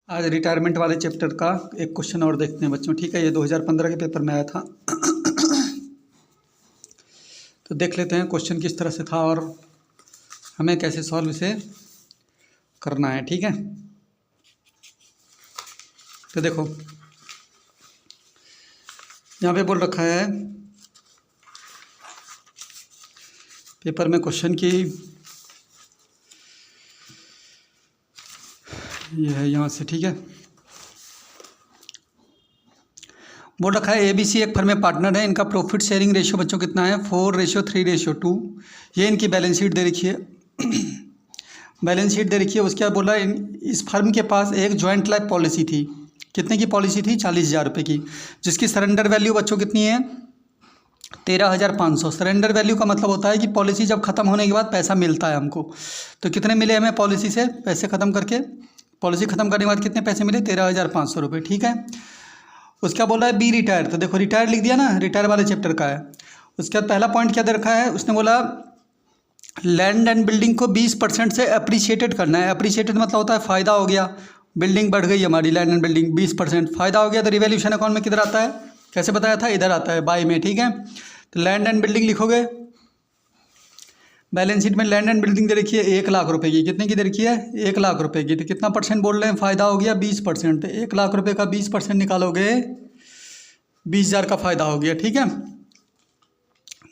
आज रिटायरमेंट वाले चैप्टर का एक क्वेश्चन और देखते हैं बच्चों। ठीक है, ये 2015 के पेपर में आया था। तो देख लेते हैं क्वेश्चन किस तरह से था और हमें कैसे सॉल्व इसे करना है। ठीक है, तो देखो यहाँ पे बोल रखा है पेपर में क्वेश्चन की, ये है यहाँ से। ठीक है, बोल रखा है ABC एक फर्म में पार्टनर है, इनका प्रॉफिट शेयरिंग रेशियो बच्चों कितना है 4:3:2। ये इनकी बैलेंस शीट दे रखी है। बैलेंस शीट दे रखी है। उसके बाद बोला इस फर्म के पास एक जॉइंट लाइफ पॉलिसी थी। कितने की पॉलिसी थी? 40,000 रुपये की, जिसकी सरेंडर वैल्यू बच्चों कितनी है 13,500। सरेंडर वैल्यू का मतलब होता है कि पॉलिसी जब ख़त्म होने के बाद पैसा मिलता है हमको। तो कितने मिले हमें पॉलिसी से पैसे ख़त्म करके? पॉलिसी ख़त्म करने के बाद कितने पैसे मिले? 13,500 रुपये। ठीक है, उसका बोला है बी रिटायर। तो देखो रिटायर लिख दिया ना, रिटायर वाले चैप्टर का है। उसके बाद पहला पॉइंट क्या दे रखा है, उसने बोला लैंड एंड बिल्डिंग को 20% से अप्रिशिएटेड करना है। अप्रिशिएटेड मतलब होता है फ़ायदा हो गया, बिल्डिंग बढ़ गई हमारी, लैंड एंड बिल्डिंग 20% फ़ायदा हो गया। तो रिवैल्यूएशन अकाउंट में किधर आता है, कैसे बताया था? इधर आता है बाई में। ठीक है, तो लैंड एंड बिल्डिंग लिखोगे, बैलेंस शीट में लैंड एंड बिल्डिंग दे रखी है 1,00,000 रुपये की। कितने की दे रखी है? 1,00,000 रुपये की। तो कितना परसेंट बोल रहे हैं फ़ायदा हो गया? 20%। तो 1,00,000 रुपये का 20% निकालोगे 20,000 का फ़ायदा हो गया। ठीक है,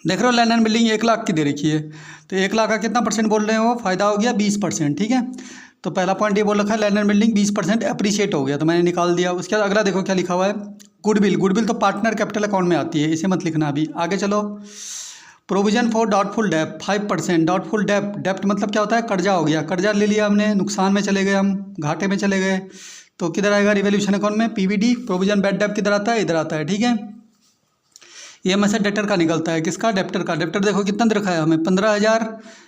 देख रहे हो लैंड एंड बिल्डिंग 1,00,000 की दे रखी है, तो 1,00,000 का कितना परसेंट बोल रहे हो? फ़ायदा हो गया 20%। ठीक है, तो पहला पॉइंट ये बोल रखा है लैंड एंड बिल्डिंग 20% अप्रिशिएट हो गया, तो मैंने निकाल दिया। उसके बाद अगला देखो क्या लिखा हुआ है, गुडविल। गुडविल तो पार्टनर कैपिटल अकाउंट में आती है, इसे मत लिखना अभी, आगे चलो। Provision for doubtful dept 5%। Doubtful डेप्ट, डेप्ट मतलब क्या होता है? कर्जा हो गया, कर्जा ले लिया हमने, नुकसान में चले गए, हम घाटे में चले गए, तो किधर आएगा रिवैल्यूएशन अकाउंट में? PBD। प्रोविजन बैड डेप्ट किधर आता है? इधर आता है। ठीक है, ये में से डेप्टर का निकलता है, किसका? डेप्टर का। डेप्टर देखो कितना दे रखा है हमें 15,000।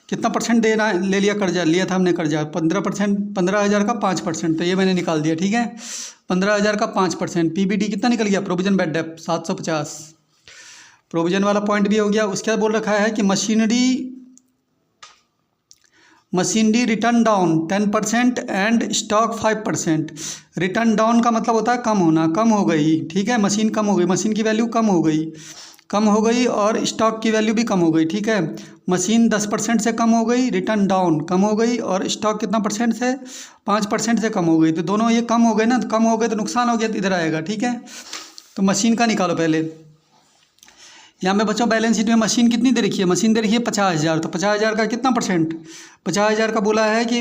कितना परसेंट देना ले लिया कर्जा, लिया था हमने कर्जा 15%, 15,000 का 5%, तो ये मैंने निकाल दिया। ठीक है, 15,000 का 5%। PBD कितना निकल गया? प्रोविजन बैड डेप्ट 750। प्रोविजन वाला पॉइंट भी हो गया। उसके बाद बोल रखा है कि machinery return down 10% and stock 5%। Return down का मतलब होता है कम होना, कम हो गई। ठीक है, मशीन कम हो गई, मशीन की वैल्यू कम हो गई, कम हो गई, और स्टॉक की वैल्यू भी कम हो गई। ठीक है, मशीन 10% से कम हो गई, रिटर्न डाउन कम हो गई, और स्टॉक कितना परसेंट से? 5% से कम हो गई। तो दोनों ये कम हो गए ना, तो कम हो गए तो नुकसान हो गया, तो इधर आएगा। ठीक है, तो मशीन का निकालो पहले। यहाँ पे बच्चों बैलेंस शीट में मशीन कितनी दे रखी है? मशीन दे रखी है 50,000। तो 50,000 का कितना परसेंट? 50,000 का बोला है कि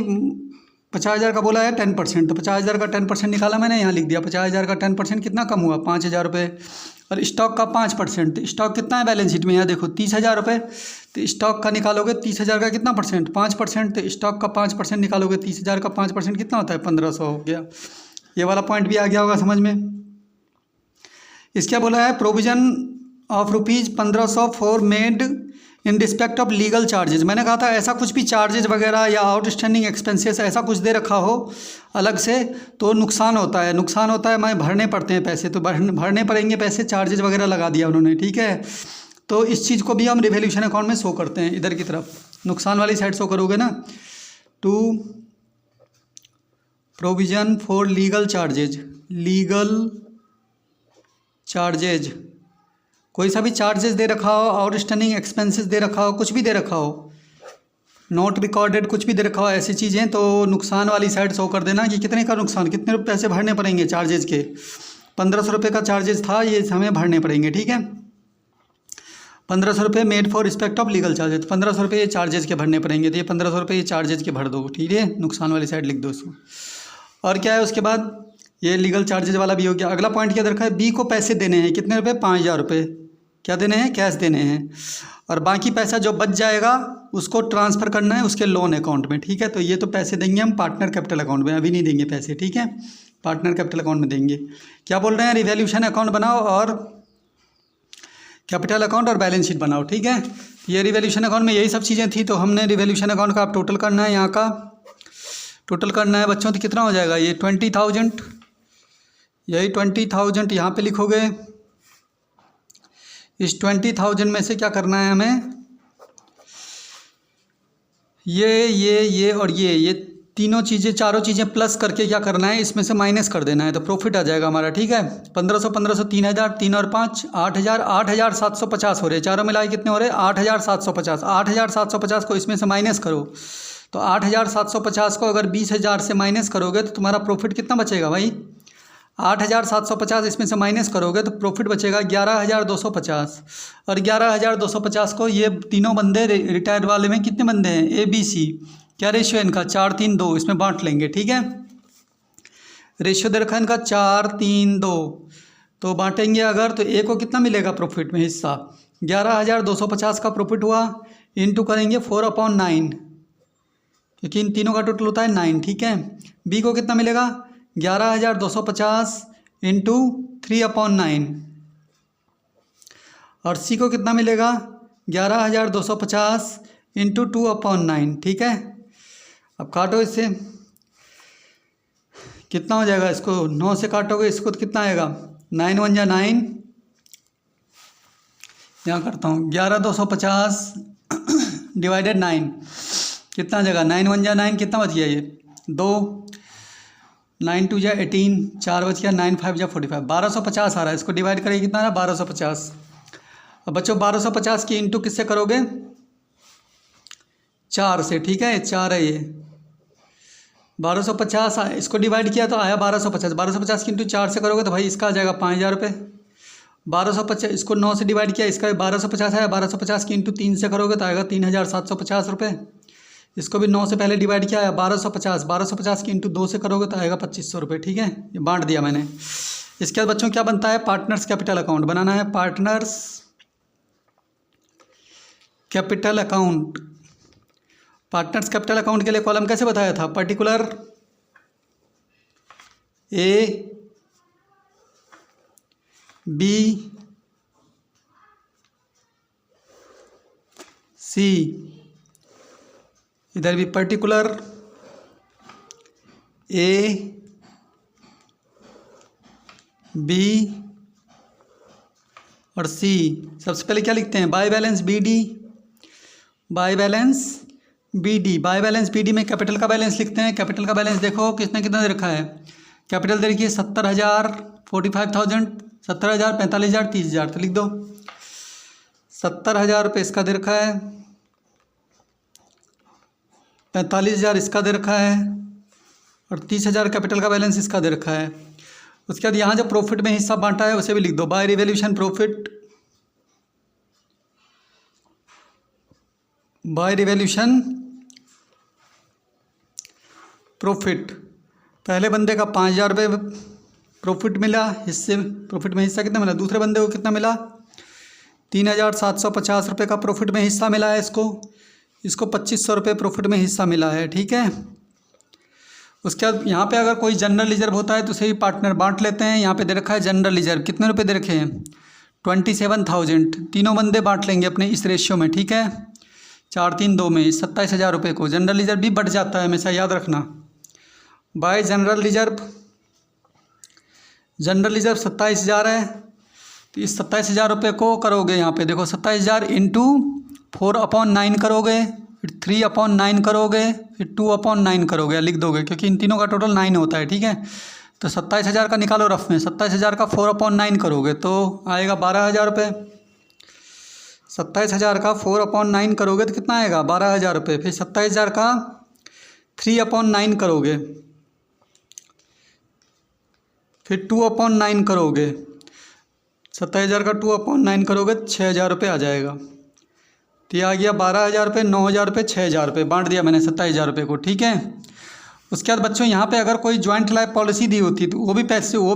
50,000 का बोला है 10%। तो 50,000 का 10% निकाला मैंने, यहाँ लिख दिया। 50,000 का 10% कितना कम हुआ? 5,000 रुपये। और स्टॉक का 5%, स्टॉक कितना है बैलेंस शीट में? यहाँ देखो 30,000 रुपये। तो स्टॉक का निकालोगे 30,000 का कितना परसेंट? 5%। तो स्टॉक का 5% निकालोगे, 30,000 का 5% कितना होता है? 1,500 हो गया। ये वाला पॉइंट भी आ गया होगा समझ में। इसका बोला है provision of ₹1,500 for made in respect of legal charges. मैंने कहा था ऐसा कुछ भी चार्जेज वगैरह या आउटस्टैंडिंग एक्सपेंसेस ऐसा कुछ दे रखा हो अलग से तो नुकसान होता है। नुकसान होता है, मैं भरने पड़ते हैं पैसे, तो भरने पड़ेंगे पैसे, चार्जेज वगैरह लगा दिया उन्होंने। ठीक है, तो इस चीज़ को भी हम रिवैल्यूएशन अकाउंट में शो करते हैं, इधर की तरफ नुकसान वाली साइड शो करोगे ना। To provision for legal charges, legal charges, कोई सा भी चार्जेस दे रखा हो, आउटस्टैंडिंग एक्सपेंसेस दे रखा हो, कुछ भी दे रखा हो, नॉट रिकॉर्डेड कुछ भी दे रखा हो, ऐसी चीज़ें, तो नुकसान वाली साइड शो कर देना कि कितने का नुकसान, कितने पैसे भरने पड़ेंगे चार्जेज के। 1,500 रुपये का चार्जेस था, ये हमें भरने पड़ेंगे। ठीक है, 1,500 रुपये made for respect of legal charges, 1,500 रुपये ये चार्जेज के भरने पड़ेंगे, तो ये 1,500 रुपये ये चार्जेज के भर दो। ठीक है, नुकसान वाली साइड लिख दो उसको। और क्या है उसके बाद, ये लीगल चार्जेज वाला भी हो गया। अगला पॉइंट क्या रखा है, बी को पैसे देने हैं, कितने रुपए? 5,000 रुपये। क्या देने हैं? कैश देने हैं। और बाकी पैसा जो बच जाएगा उसको ट्रांसफ़र करना है उसके लोन अकाउंट में। ठीक है, तो ये तो पैसे देंगे हम पार्टनर कैपिटल अकाउंट में, अभी नहीं देंगे पैसे। ठीक है, पार्टनर कैपिटल अकाउंट में देंगे। क्या बोल रहे हैं, रिवैल्यूएशन अकाउंट बनाओ और कैपिटल अकाउंट और बैलेंस शीट बनाओ। ठीक है, ये रिवैल्यूएशन अकाउंट में यही सब चीज़ें थी, तो हमने रिवैल्यूएशन अकाउंट का आप टोटल करना है, यहाँ का टोटल करना है बच्चों। तो कितना हो जाएगा ये 20,000, यही 20,000 यहाँ पे लिखोगे। इस 20,000 में से क्या करना है हमें, ये और ये तीनों चीज़ें चारों चीज़ें प्लस करके क्या करना है, इसमें से माइनस कर देना है, तो प्रॉफिट आ जाएगा हमारा। ठीक है, 1500 1500 3000, 3 और 5 8000, 8750 हो रहे, चारों मिलाए कितने हो रहे, 8750। 8750 को इसमें से माइनस करो, तो 8750 को अगर 20000 से माइनस करोगे तो तुम्हारा प्रॉफिट कितना बचेगा भाई, 8750 इसमें से माइनस करोगे तो प्रॉफिट बचेगा 11250। और 11250 को ये तीनों बंदे रिटायर्ड वाले में कितने बंदे हैं, ए बी सी, क्या रेशियो है इनका, 4 3 2, इसमें बांट लेंगे। ठीक है, रेशियो दे रखा है इनका 4 3 2, तो बांटेंगे अगर तो ए को कितना मिलेगा प्रॉफिट में हिस्सा, 11250 का प्रॉफिट हुआ, इनटू करेंगे 4/9, क्योंकि इन तीनों का टोटल होता है 9। ठीक है, बी को कितना मिलेगा, 11250 इंटू 3/9, और सी को कितना मिलेगा, 11250 इंटू 2/9। ठीक है, अब काटो इससे, कितना हो जाएगा, इसको 9 से काटोगे इसको तो कितना आएगा, 9 1 जा 9, यहाँ करता हूँ 11250 डिवाइडेड 9, कितना जगह, 9 1 जा 9, कितना बच गया ये 2, 9 2 जा 18, 4 बच गया, 9 5 जा 45, 1250 आ रहा है, इसको डिवाइड करेंगे कितना आ रहा है, 1250। अब बच्चों 1250 की इंटू किससे करोगे, 4 से। ठीक है, 4 है ये, 1250 इसको डिवाइड किया तो आया 1250, 1250 की इंटू 4 से करोगे तो भाई इसका आ जाएगा 5000 रुपये। 1250 इसको 9 से डिवाइड किया, इसका 1250 आया, 1250 की इंटू 3 से करोगे तो आएगा 3750 रुपये। इसको भी 9 से पहले डिवाइड किया है, 1250, 1250 की इंटू 2 से करोगे तो आएगा 2500 रुपये। ठीक है, ये बांट दिया मैंने। इसके बाद बच्चों क्या बनता है, पार्टनर्स कैपिटल अकाउंट बनाना है। Partners capital account, partners capital account के लिए कॉलम कैसे बताया था, पर्टिकुलर ए बी सी, इधर भी पर्टिकुलर ए बी और सी। सबसे पहले क्या लिखते हैं, by balance B D, by balance B D, by balance B D में कैपिटल का बैलेंस लिखते हैं। कैपिटल का बैलेंस देखो किसने कितना दे रखा है, कैपिटल दे रखिए 70,000, 45,000, 70,000, 45,000, 30,000, तो लिख दो 70,000 रुपये इसका दे रखा है, 45,000 इसका दे रखा है, और 30,000 कैपिटल का बैलेंस इसका दे रखा है। उसके बाद यहाँ जो प्रॉफिट में हिस्सा बांटा है उसे भी लिख दो, by revaluation profit, by revaluation profit. पहले बंदे का 5,000 रुपये प्रॉफिट मिला, हिस्से प्रॉफिट में हिस्सा कितना मिला, दूसरे बंदे को कितना मिला, 3,750 रुपये का प्रॉफिट में हिस्सा मिला है इसको, इसको 2500 रुपये प्रॉफिट में हिस्सा मिला है। ठीक है, उसके बाद यहाँ पे अगर कोई जनरल रिजर्व होता है तो उसे भी पार्टनर बांट लेते हैं। यहाँ पे दे रखा है जनरल रिजर्व, कितने रुपए दे रखे हैं, 27,000, तीनों बंदे बांट लेंगे अपने इस रेशियो में। ठीक है, 4 3 2 में 27,000 रुपये को, जनरल रिजर्व भी बढ़ जाता है हमेशा याद रखना। Bye general reserve, general reserve 27,000 है, तो इस 27,000 रुपये को करोगे यहाँ पे देखो 27,000 इंटू 4/9 करोगे, फिर 3/9 करोगे, फिर 2/9 करोगे, लिख दोगे क्योंकि इन तीनों का टोटल 9 होता है। ठीक है, तो 27,000 का निकालो रफ में, 27,000 का 4/9 करोगे तो आएगा 12,000 रुपये। 27,000 का 4/9 करोगे तो कितना आएगा, 12,000 रुपये। फिर 27,000 का 3/9 करोगे, फिर 2/9 करोगे, 27,000 का 2/9 करोगे 6,000 रुपये आ जाएगा। तो ये आ गया 12,000 रुपये, 9,000 रुपये, 6,000 रुपये, बांट दिया मैंने 27,000 रुपये को। ठीक है, उसके बाद बच्चों यहाँ पे अगर कोई ज्वाइंट लाइफ पॉलिसी दी होती तो वो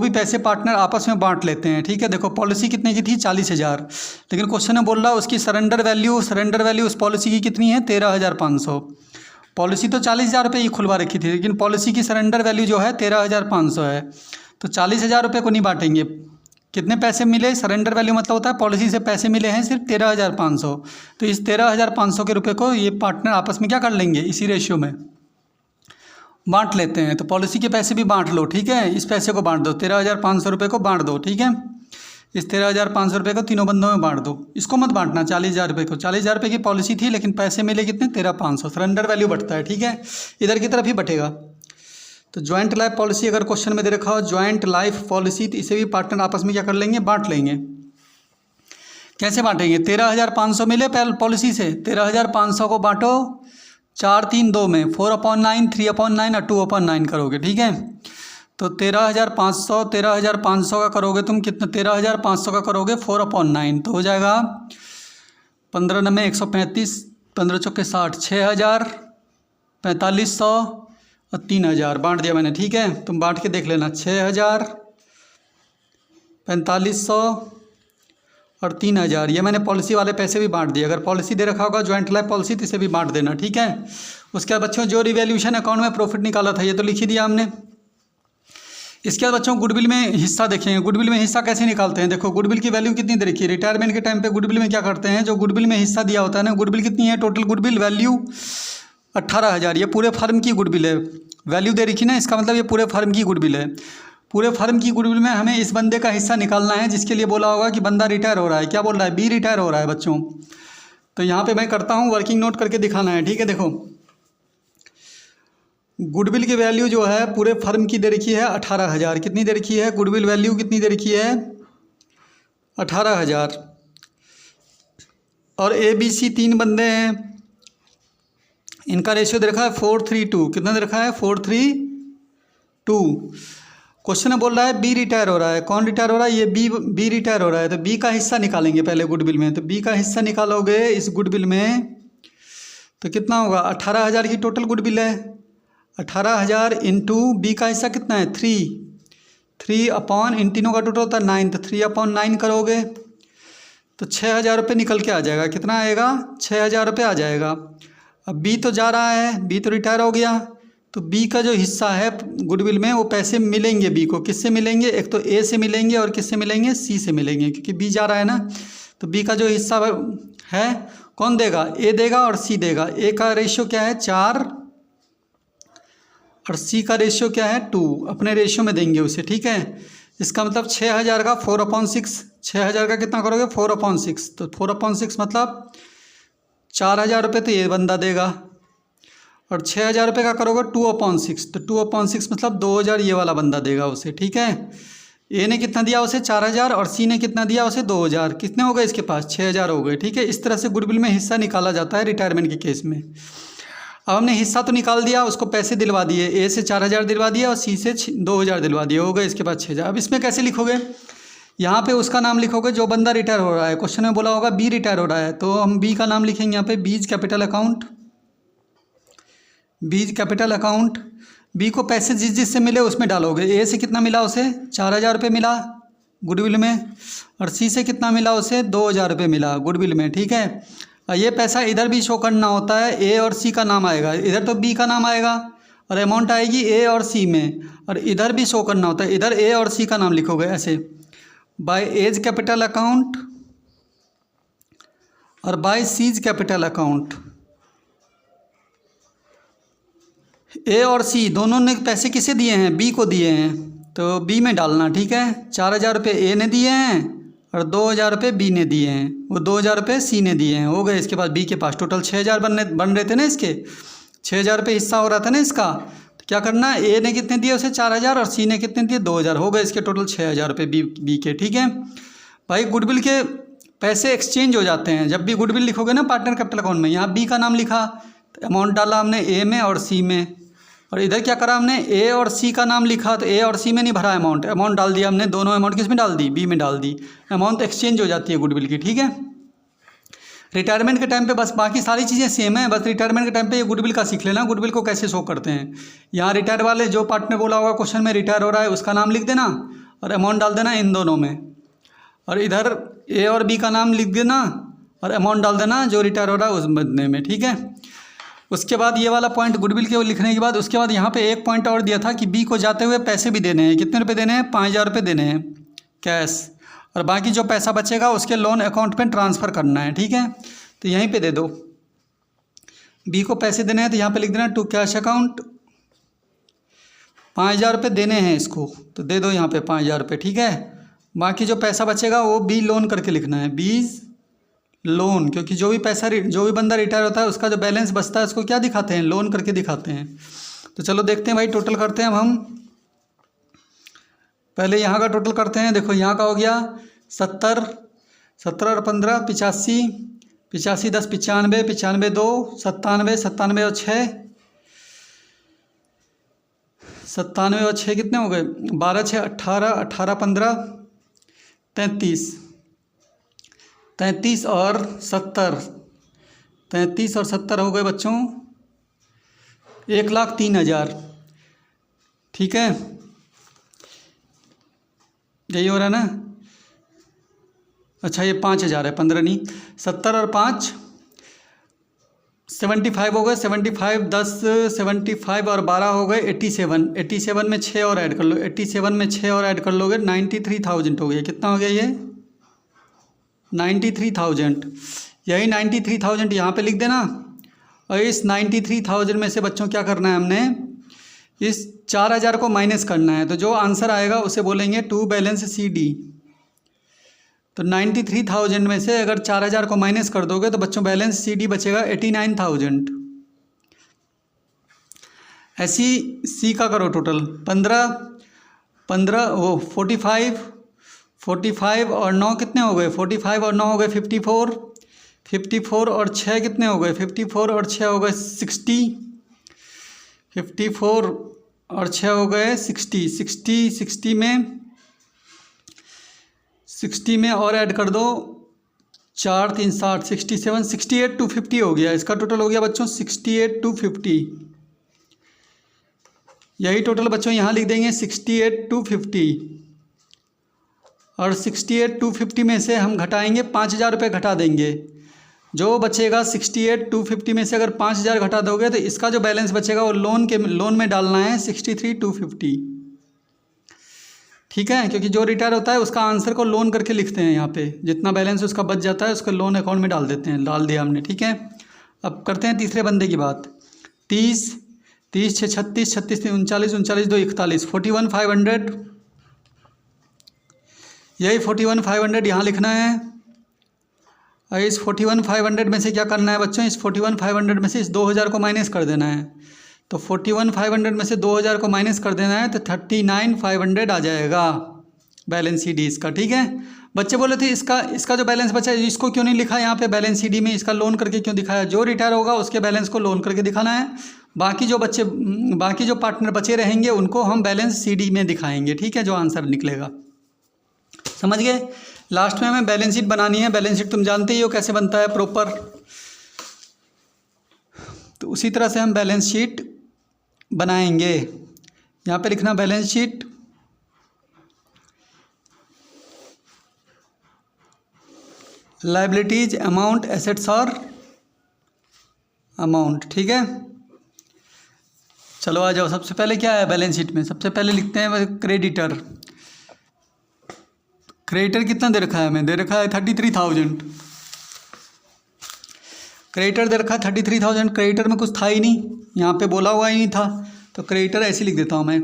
भी पैसे पार्टनर आपस में बांट लेते हैं। ठीक है, देखो पॉलिसी कितने की थी, 40,000, लेकिन क्वेश्चन में बोल रहा उसकी सरेंडर वैल्यू उस पॉलिसी की कितनी है, 13,500। पॉलिसी तो 40,000 रुपये ही खुलवा रखी थी, लेकिन पॉलिसी की सरेंडर वैल्यू जो है 13,500 है, तो 40,000 रुपये को नहीं बांटेंगे। कितने पैसे मिले, सरेंडर वैल्यू मतलब होता है पॉलिसी से पैसे मिले हैं सिर्फ 13,500, तो इस 13,500 के रुपये को ये पार्टनर आपस में क्या कर लेंगे, इसी रेशियो में बांट लेते हैं। तो पॉलिसी के पैसे भी बांट लो। ठीक है, इस पैसे को बांट दो, 13,500 रुपये को बांट दो। ठीक है, इस 13,500 रुपये को तीनों बंदों में बांट दो। इसको मत बांटना 40,000 रुपये को। 40,000 रुपये की पॉलिसी थी लेकिन पैसे मिले कितने 13,500। सरेंडर वैल्यू बढ़ता है, ठीक है, इधर की तरफ ही बटेगा। तो ज्वाइंट लाइफ पॉलिसी अगर क्वेश्चन में दे रखा हो ज्वाइंट लाइफ पॉलिसी, तो इसे भी पार्टनर आपस में क्या कर लेंगे, बांट लेंगे। कैसे बांटेंगे, 13,500 मिले पॉलिसी से, 13,500 को बांटो 4, 3, 2 में, 4/9, 3/9 और 2/9 करोगे, ठीक है। तो 13,500 का करोगे तुम कितना, 13,500 का करोगे 4/9 तो हो जाएगा 15 9 135, 15 चौके 60, 6,000, 4,500 और 3,000 बांट दिया मैंने, ठीक है। तुम बांट के देख लेना, 6,000, 4,500 और 3,000, ये मैंने पॉलिसी वाले पैसे भी बांट दिए। अगर पॉलिसी दे रखा होगा ज्वाइंट लाइफ पॉलिसी तो इसे भी बांट देना, ठीक है। उसके बाद बच्चों जो रिवैल्यूएशन अकाउंट में प्रॉफिट निकाला था ये तो लिख ही दिया हमने। इसके बाद बच्चों गुडविल में हिस्सा देखेंगे। गुडविल में हिस्सा कैसे निकालते हैं, देखो गुडविल की वैल्यू कितनी दे रखी है, रिटायरमेंट के टाइम पे गुडविल में क्या करते हैं, जो गुडविल में हिस्सा दिया होता है ना, गुडविल कितनी है, टोटल गुडविल वैल्यू 18,000, ये पूरे फर्म की गुडविल है। वैल्यू दे रखी ना, इसका मतलब ये पूरे फर्म की गुडविल है। पूरे फर्म की गुडविल में हमें इस बंदे का हिस्सा निकालना है जिसके लिए बोला होगा कि बंदा रिटायर हो रहा है। क्या बोल रहा है, बी रिटायर हो रहा है बच्चों। तो यहाँ पे मैं करता हूँ, वर्किंग नोट करके दिखाना है, ठीक है। देखो गुडविल की वैल्यू जो है पूरे फर्म की दे रखी है 18,000। कितनी दे रखी है गुडविल वैल्यू, कितनी दे रखी है 18,000। और ABC 3 बंदे हैं, इनका रेशियो दे रखा है 4:3:2। कितना दे रखा है 4:3:2। क्वेश्चन बोल रहा है बी रिटायर हो रहा है। कौन रिटायर हो रहा है, ये बी रिटायर हो रहा है। तो बी का हिस्सा निकालेंगे पहले गुडविल में। तो बी का हिस्सा निकालोगे इस गुडविल में तो कितना होगा, 18,000 की टोटल गुडविल है। 18,000 इंटू बी का हिस्सा कितना है 3 अपॉन इन तीनों का टोटल होता है 9, तो 3/9 करोगे तो 6,000 रुपये निकल के आ जाएगा। कितना आएगा 6,000 रुपये आ जाएगा। अब बी तो जा रहा है, बी तो रिटायर हो गया, तो बी का जो हिस्सा है गुडविल में वो पैसे मिलेंगे बी को। किससे मिलेंगे, एक तो ए से मिलेंगे और किससे मिलेंगे, सी से मिलेंगे, क्योंकि बी जा रहा है ना। तो बी का जो हिस्सा है कौन देगा, ए देगा और सी देगा। ए का रेशियो क्या है 4 और सी का रेशियो क्या है 2, अपने रेशियो में देंगे उसे, ठीक है। इसका मतलब 6,000 का 4/6, 6,000 का कितना करोगे 4/6, तो 4/6 मतलब 4,000 रुपये तो ये बंदा देगा, और 6,000 रुपये का करोगे 2/6, तो 2/6 मतलब 2,000 ये वाला बंदा देगा उसे, ठीक है। ए ने कितना दिया उसे 4,000 और सी ने कितना दिया उसे 2,000। कितने हो गए इसके पास 6,000 हो गए, ठीक है। इस तरह से गुडविल में हिस्सा निकाला जाता है रिटायरमेंट के केस में। अब हमने हिस्सा तो निकाल दिया, उसको पैसे दिलवा दिए, ए से 4,000 दिलवा दिया और सी से 2,000 दिलवा दिए, हो गए इसके बाद 6,000। अब इसमें कैसे लिखोगे, यहाँ पे उसका नाम लिखोगे जो बंदा रिटायर हो रहा है। क्वेश्चन में बोला होगा बी रिटायर हो रहा है, तो हम बी का नाम लिखेंगे यहाँ पे, B's capital account. B's capital account, B को पैसे जिस जिससे मिले उसमें डालोगे। ए से कितना मिला उसे 4,000 रुपये मिला गुडविल में, और सी से कितना मिला उसे 2,000 रुपये मिला गुडविल में, ठीक है। और ये पैसा इधर भी शो करना होता है, ए और सी का नाम आएगा, इधर तो बी का नाम आएगा और अमाउंट आएगी ए और सी में, और इधर भी शो करना होता है, इधर ए और सी का नाम लिखोगे ऐसे, बाय एज कैपिटल अकाउंट और बाय सीज कैपिटल अकाउंट। ए और सी दोनों ने पैसे किसे दिए हैं, बी को दिए हैं, तो बी में डालना, ठीक है। 4,000 रुपये ए ने दिए हैं और 2,000 रुपये बी ने दिए हैं, वो 2,000 रुपये सी ने दिए हैं, हो गए इसके पास बी के पास। टोटल 6,000 बन रहे थे ना इसके, 6,000 रुपये हिस्सा हो रहा था ना इसका। तो क्या करना, ए ने कितने दिए उसे 4,000 और सी ने कितने दिए 2,000, हो गए इसके टोटल 6,000 रुपये बी के, ठीक है भाई। गुडविल के पैसे एक्सचेंज हो जाते हैं। जब भी गुडविल लिखोगे ना पार्टनर कैपिटल अकाउंट में, यहाँ बी का नाम लिखा तो अमाउंट डाला हमने ए में और सी में, और इधर क्या करा हमने ए और सी का नाम लिखा तो ए और सी में नहीं भरा अमाउंट डाल दिया हमने, दोनों अमाउंट किस में डाल दी, बी में डाल दी। अमाउंट एक्सचेंज हो जाती है गुडविल की, ठीक है। रिटायरमेंट के टाइम पे बस बाकी सारी चीज़ें सेम है, बस रिटायरमेंट के टाइम पे ये गुडविल का सीख लेना, गुडविल को कैसे शो करते हैं। यहाँ रिटायर वाले जो पार्टनर बोला होगा क्वेश्चन में रिटायर हो रहा है उसका नाम लिख देना और अमाउंट डाल देना इन दोनों में, और इधर ए और बी का नाम लिख देना और अमाउंट डाल देना जो रिटायर हो रहा है उस बंदे में, ठीक है। उसके बाद ये वाला पॉइंट गुडविल के लिखने के बाद उसके बाद यहाँ पे एक पॉइंट और दिया था कि बी को जाते हुए पैसे भी देने हैं। कितने रुपए देने हैं 5,000 रुपये देने हैं कैश, और बाकी जो पैसा बचेगा उसके लोन अकाउंट पे ट्रांसफ़र करना है, ठीक है। तो यहीं पे दे दो, बी को पैसे देने हैं तो यहाँ पे लिख देना टू कैश अकाउंट, 5,000 रुपये देने हैं इसको, तो दे दो यहाँ पे 5,000 रुपये, ठीक है। बाकी जो पैसा बचेगा वो बी लोन करके लिखना है, बीज लोन, क्योंकि जो भी बंदा रिटायर होता है उसका जो बैलेंस बचता है उसको क्या दिखाते हैं, लोन करके दिखाते हैं। तो चलो देखते हैं भाई, टोटल करते हैं अब हम। पहले यहाँ का टोटल करते हैं। देखो यहाँ का हो गया 70, 70 और 15 85, 85 10 95, 95 2 97, 97 और 6, 97 और 6 कितने हो गए, 12 6 18, 18 15 33, 33 और 70, 33 और 70 हो गए बच्चों 1,03,000। ठीक है, यही हो रहा है ना। अच्छा ये 5,000 है, 15 नहीं। 70 और 5 75 हो गए, 75 10 75 और 12 हो गए 87, 87 में 6 और ऐड कर लो, 87 में 6 और ऐड कर लोगे 93,000 हो गया। कितना हो गया ये 93,000। यही 93,000 यहाँ पे लिख देना। और इस 93,000 में से बच्चों क्या करना है, हमने इस 4,000 को माइनस करना है। तो जो आंसर आएगा उसे बोलेंगे टू बैलेंस सी डी। तो 93,000 में से अगर 4,000 को माइनस कर दोगे तो बच्चों बैलेंस सी डी बचेगा 89,000। ऐसी सी का करो टोटल 15 वो 45 और 9 कितने हो गए, 45 और 9 हो गए 54, 54 और 6 कितने हो गए, 54 और 6 हो गए 60, 54 और 6 हो गए 60, 60 में और ऐड कर दो 4 3 60, 67, 68 250 हो गया। इसका टोटल हो गया बच्चों 68 250। यही टोटल बच्चों यहाँ लिख देंगे 68 250। और 68 250 में से हम घटाएंगे 5,000 रुपये घटा देंगे। जो बचेगा 68 250 में से अगर 5,000 घटा दोगे तो इसका जो बैलेंस बचेगा वो लोन में डालना है 63 250। ठीक है, क्योंकि जो रिटायर होता है उसका आंसर को लोन करके लिखते हैं। यहाँ पे जितना बैलेंस उसका बच जाता है उसको लोन अकाउंट में डाल देते हैं, डाल दिया हमने। ठीक है, अब करते हैं तीसरे बंदे की बात। 30 6 36, 36 3 39, 39 2 41, 41,500। यही 41,500 यहाँ लिखना है। और इस 41,500 में से क्या करना है बच्चों, इस 41,500 में से इस 2,000 को माइनस कर देना है। तो 41,500 में से 2,000 को माइनस कर देना है तो 39,500 आ जाएगा बैलेंस सी डी इसका। ठीक है, बच्चे बोले थे इसका जो बैलेंस बचा है इसको क्यों नहीं लिखा यहाँ पे बैलेंस सी डी में, इसका लोन करके क्यों दिखाया। जो रिटायर होगा उसके बैलेंस को लोन करके दिखाना है, बाकी जो पार्टनर बचे रहेंगे उनको हम बैलेंस सी डी में दिखाएंगे। ठीक है, जो आंसर निकलेगा। समझ गए। लास्ट में हमें बैलेंस शीट बनानी है। बैलेंस शीट तुम जानते ही हो कैसे बनता है प्रॉपर। तो उसी तरह से हम बैलेंस शीट बनाएंगे। यहाँ पे लिखना balance sheet, liabilities amount, assets और अमाउंट। ठीक है, चलो आ जाओ। सबसे पहले क्या है बैलेंस शीट में, सबसे पहले लिखते हैं क्रेडिटर। क्रेडिटर कितना दे रखा है हमें, दे रखा है 33,000। क्रेडिटर दे रखा है 33,000। क्रेडिटर में कुछ था ही नहीं, यहाँ पे बोला हुआ ही नहीं था, तो क्रेडिटर ऐसे लिख देता हूँ मैं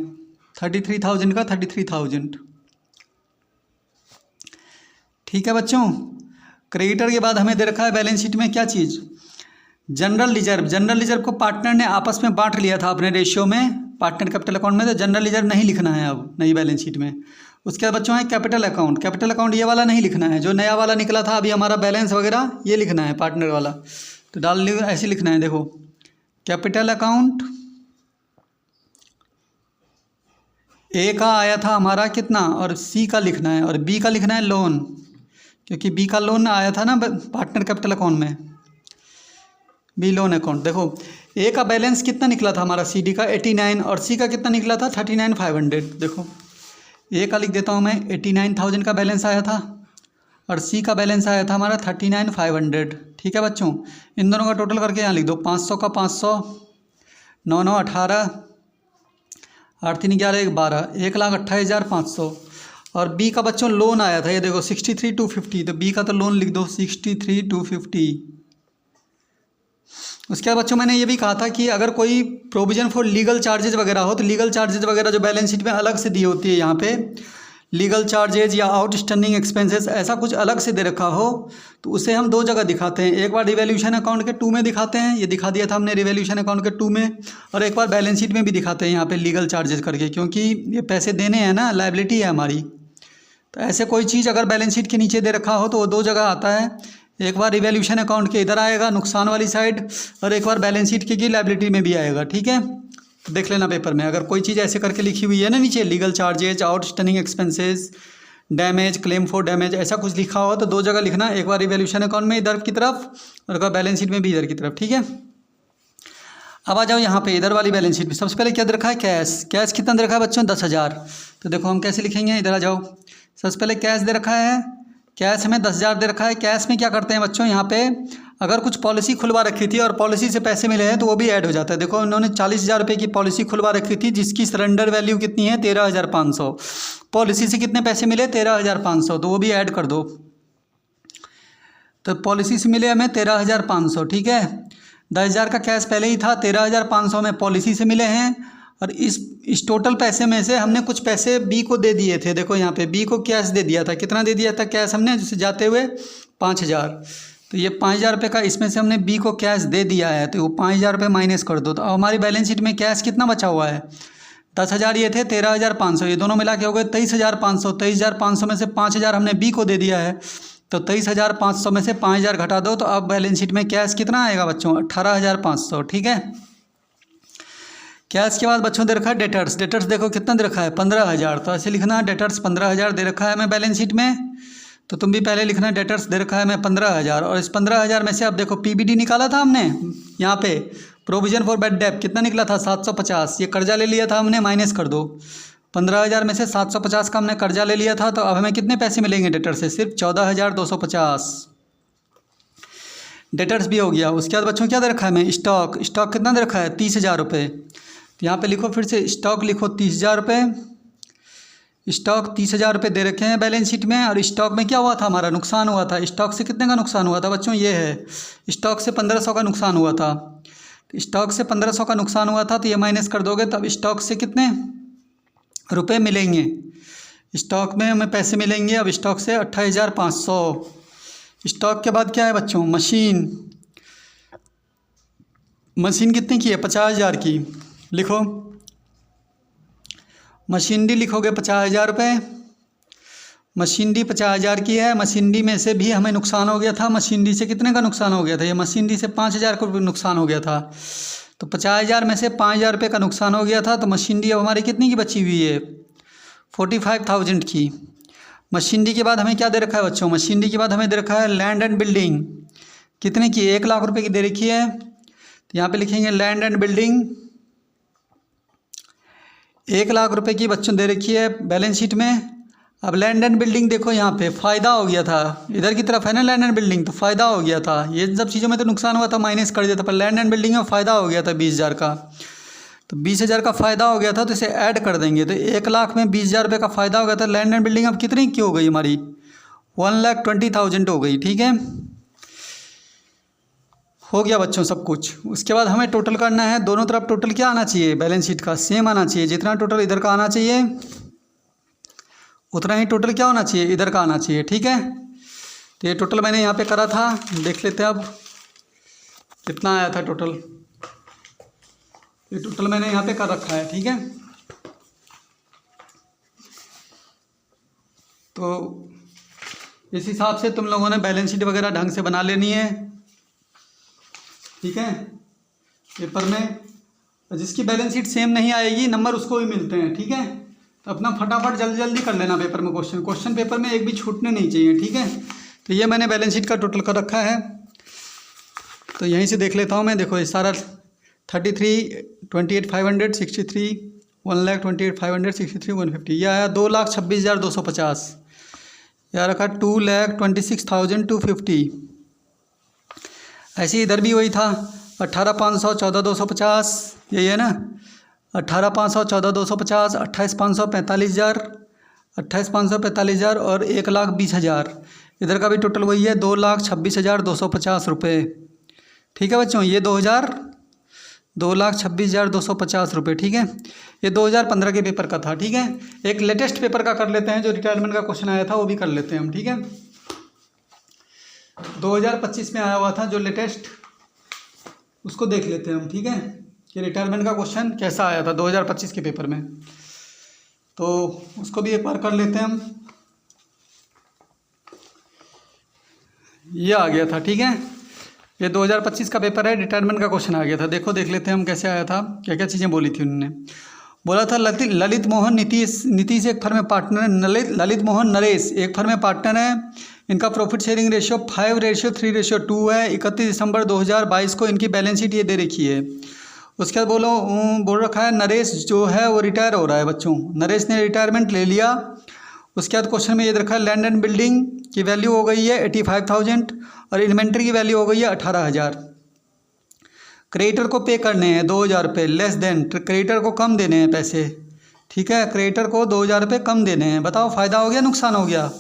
33,000 का 33,000। ठीक है बच्चों, क्रेडिटर के बाद हमें दे रखा है बैलेंस शीट में क्या चीज़, जनरल रिजर्व। जनरल रिजर्व को पार्टनर ने आपस में बांट लिया था अपने रेशियो में, पार्टनर कैपिटल अकाउंट में, तो जनरल रिजर्व नहीं लिखना है अब नई बैलेंस शीट में। उसके बाद बच्चों है कैपिटल अकाउंट। कैपिटल अकाउंट ये वाला नहीं लिखना है, जो नया वाला निकला था अभी हमारा बैलेंस वगैरह, ये लिखना है पार्टनर वाला। तो ऐसे लिखना है, देखो कैपिटल अकाउंट ए का आया था हमारा कितना, और सी का लिखना है, और बी का लिखना है लोन, क्योंकि बी का लोन आया था ना पार्टनर कैपिटल अकाउंट में, बी लोन अकाउंट। देखो ए का बैलेंस कितना निकला था हमारा, सी डी का 89, और सी का कितना निकला था 39,500। देखो ए का लिख देता हूँ मैं 89,000 का बैलेंस आया था, और सी का बैलेंस आया था हमारा 39,500। ठीक है बच्चों, इन दोनों का टोटल करके यहाँ लिख दो। 500 का 500, 9 9 18, 8 3 11 12, 1,28,500। और बी का बच्चों लोन आया था, ये देखो 63 250, तो बी का तो लोन लिख दो 63 250। उसके बाद बच्चों मैंने ये भी कहा था कि अगर कोई प्रोविज़न फॉर लीगल चार्जेज वगैरह हो, तो लीगल चार्जेज वगैरह जो बैलेंस शीट में अलग से दी होती है यहाँ पे, लीगल चार्जेज या आउटस्टैंडिंग एक्सपेंसेस ऐसा कुछ अलग से दे रखा हो तो उसे हम दो जगह दिखाते हैं। एक बार रिवैल्यूएशन अकाउंट के 2 में दिखाते हैं, ये दिखा दिया था हमने रिवैल्यूएशन अकाउंट के 2 में, और एक बार बैलेंस शीट में भी दिखाते हैं यहाँ पे लीगल चार्जेस करके, क्योंकि ये पैसे देने हैं ना, लायबिलिटी है हमारी। तो ऐसे कोई चीज़ अगर बैलेंस शीट के नीचे दे रखा हो तो वो दो जगह आता है, एक बार रिवैल्यूएशन अकाउंट के इधर आएगा नुकसान वाली साइड, और एक बार बैलेंस शीट की लायबिलिटी में भी आएगा। ठीक है, तो देख लेना पेपर में अगर कोई चीज़ ऐसे करके लिखी हुई है ना नीचे, legal charges, outstanding expenses, damage, claim for damage, ऐसा कुछ लिखा हो तो दो जगह लिखना, एक बार रिवैल्यूएशन अकाउंट में इधर की तरफ और एक बार बैलेंस शीट में भी इधर की तरफ। ठीक है, अब आ जाओ यहाँ पे इधर वाली बैलेंस शीट में। सबसे पहले क्या दे रखा है? कैश। कैश कितना दे रखा है बच्चों? 10,000। तो देखो हम कैसे लिखेंगे, इधर आ जाओ। सबसे पहले कैश दे रखा है, कैश हमें 10,000 दे रखा है। कैश में क्या करते हैं बच्चों, यहाँ पे अगर कुछ पॉलिसी खुलवा रखी थी और पॉलिसी से पैसे मिले हैं तो वो भी ऐड हो जाता है। देखो उन्होंने 40,000 रुपये की पॉलिसी खुलवा रखी थी जिसकी सरेंडर वैल्यू कितनी है? 13,500। पॉलिसी से कितने पैसे मिले? 13,500, तो वो भी ऐड कर दो। तो पॉलिसी से मिले हमें 13,500। ठीक है, 10,000 का कैश पहले ही था, 13,500 में पॉलिसी से मिले हैं, और इस टोटल पैसे में से हमने कुछ पैसे बी को दे दिए थे। देखो यहाँ पे बी को कैश दे दिया था। कितना दे दिया था कैश हमने? जैसे जाते हुए 5,000। तो ये 5,000 रुपये का इसमें से हमने बी को कैश दे दिया है, तो वो 5,000 रुपये माइनस कर दो। तो अब हमारी बैलेंस शीट में कैश कितना बचा हुआ है? 10,000 ये थे, 13,500, ये दोनों मिला के हो गए 23,500। 23,500 में से 5,000 हमने बी को दे दिया है, तो 23,500 में से 5,000 घटा दो, तो अब बैलेंस शीट में कैश कितना आएगा बच्चों? 18,500। ठीक है, कैश के बाद बच्चों दे रखा है डेटर्स। डेटर्स देखो कितना दे रखा है? 15,000। तो ऐसे लिखना, डेटर्स 15,000 दे रखा है हमें बैलेंस शीट में, तो तुम भी पहले लिखना डेटर्स दे रखा है हमें 15,000। और इस 15,000 में से अब देखो पीबीडी निकाला था हमने, यहाँ पे प्रोविजन फॉर बैड डेट कितना निकला था? 750। ये कर्जा ले लिया था हमने, माइनस कर दो। 15,000 में से 750 का हमने कर्जा ले लिया था, तो अब हमें कितने पैसे मिलेंगे डेटर से? सिर्फ 14,250। डेटर्स भी हो गया। उसके बाद बच्चों क्या दे रखा है हमें? स्टॉक। स्टॉक कितना दे रखा है? 30,000 रुपये। तो यहाँ पे लिखो, फिर से स्टॉक लिखो 30,000 रुपये। स्टॉक 30,000 रुपये दे रखे हैं बैलेंस शीट में, और स्टॉक में क्या हुआ था? हमारा नुकसान हुआ था। स्टॉक से कितने का नुकसान हुआ था बच्चों? ये है, स्टॉक से 1,500 का नुकसान हुआ था। तो स्टॉक से 1,500 का नुकसान हुआ था, तो ये माइनस कर दोगे, तब स्टॉक से कितने रुपये मिलेंगे? स्टॉक में हमें पैसे मिलेंगे अब स्टॉक से 28,500। स्टॉक के बाद क्या है बच्चों? मशीन। मशीन कितने की है? 50,000 की। लिखो, मशीनरी लिखोगे 50,000 रुपये। मशीनरी 50,000 की है। मशीनरी में से भी हमें नुकसान हो गया था। मशीनरी से कितने का नुकसान हो गया था? ये मशीनरी से 5,000 का नुकसान हो गया था। तो 50,000 में से 5,000 रुपये का नुकसान हो गया था, तो मशीनरी अब हमारी कितनी की बची हुई है? 45,000 की। मशीनरी के बाद हमें क्या दे रखा है बच्चों? मशीनरी के बाद हमें दे रखा है लैंड एंड बिल्डिंग। कितने की? 1,00,000 रुपये की दे रखी है। तो यहाँ पे लिखेंगे लैंड एंड बिल्डिंग 1,00,000 रुपये की बच्चों दे रखी है बैलेंस शीट में। अब लैंड एंड बिल्डिंग देखो, यहाँ पे फ़ायदा हो गया था, इधर की तरफ है ना लैंड एंड बिल्डिंग, तो फ़ायदा हो गया था। ये सब चीज़ों में तो नुकसान हुआ था, माइनस कर दिया था, पर लैंड एंड बिल्डिंग में फ़ायदा हो गया था 20,000 का। तो 20,000 का फ़ायदा हो गया था, तो इसे ऐड कर देंगे। तो 1,00,000 में 20,000 रुपये का फ़ायदा हो गया था। लैंड एंड बिल्डिंग अब कितनी की हो गई हमारी? 1,20,000 हो गई। ठीक है, हो गया बच्चों सब कुछ। उसके बाद हमें टोटल करना है। दोनों तरफ टोटल क्या आना चाहिए? बैलेंस शीट का सेम आना चाहिए। जितना टोटल इधर का आना चाहिए उतना ही टोटल क्या होना चाहिए? इधर का आना चाहिए। ठीक है, तो ये टोटल मैंने यहाँ पे करा था, देख लेते हैं अब कितना आया था टोटल। ये टोटल मैंने यहाँ पे कर रखा है। ठीक है, तो इस हिसाब से तुम लोगों ने बैलेंस शीट वगैरह ढंग से बना लेनी है। ठीक है, पेपर में जिसकी बैलेंस शीट सेम नहीं आएगी नंबर उसको भी मिलते हैं। ठीक है, तो अपना फटाफट जल्दी जल्दी कर लेना पेपर में। क्वेश्चन पेपर में एक भी छूटने नहीं चाहिए। ठीक है, तो ये मैंने बैलेंस शीट का टोटल कर रखा है, तो यहीं से देख लेता हूँ मैं। देखो ये सारा 33, 28,500, 63, 1,28,500, 63, 150, यह आया 2,26,250। यह रखा 2,26,250। ऐसे इधर भी वही था, 18,500, 14,250, यही है ना। 18,500, 14,250, 28,500, 45,000, 28,500, 45,000 और 1,20,000। इधर का भी टोटल वही है, 2,26,250 रुपये। ठीक है बच्चों, ये 2,26,250 रुपये, ठीक है। ये 2015 के पेपर का था, ठीक है। एक लेटेस्ट पेपर का कर लेते हैं, जो रिटायरमेंट का क्वेश्चन आया था वो भी कर लेते हैं हम, ठीक है। 2025 में आया हुआ था जो लेटेस्ट, उसको देख लेते हैं हम, ठीक है, कि रिटायरमेंट का क्वेश्चन कैसा आया था 2025 के पेपर में। तो उसको भी एक बार कर लेते हैं हम। ये आ गया था, ठीक है। ये 2025 का पेपर है, रिटायरमेंट का क्वेश्चन आ गया था। देखो देख लेते हैं हम कैसे आया था, क्या क्या चीज़ें बोली थी उन्होंने। बोला था ललित मोहन नीतीश एक फर्म में पार्टनर है, ललित मोहन नरेश एक फर्म में पार्टनर है। इनका प्रॉफिट शेयरिंग रेशियो 5:3:2 है। 31 दिसंबर 2022 को इनकी बैलेंस शीट ये दे रखी है। उसके बाद बोल रखा है नरेश जो है वो रिटायर हो रहा है बच्चों, नरेश ने रिटायरमेंट ले लिया। उसके बाद क्वेश्चन में ये रखा है लैंड एंड बिल्डिंग की वैल्यू हो गई है 85,000 और इन्वेंट्री की वैल्यू हो गई है 18,000। क्रेडिटर को पे करने हैं 2,000 रुपये, लेस देन, क्रेडिटर को कम देने हैं पैसे, ठीक है। क्रेडिटर को 2,000 रुपये कम देने हैं। बताओ फ़ायदा हो गया नुकसान हो गया?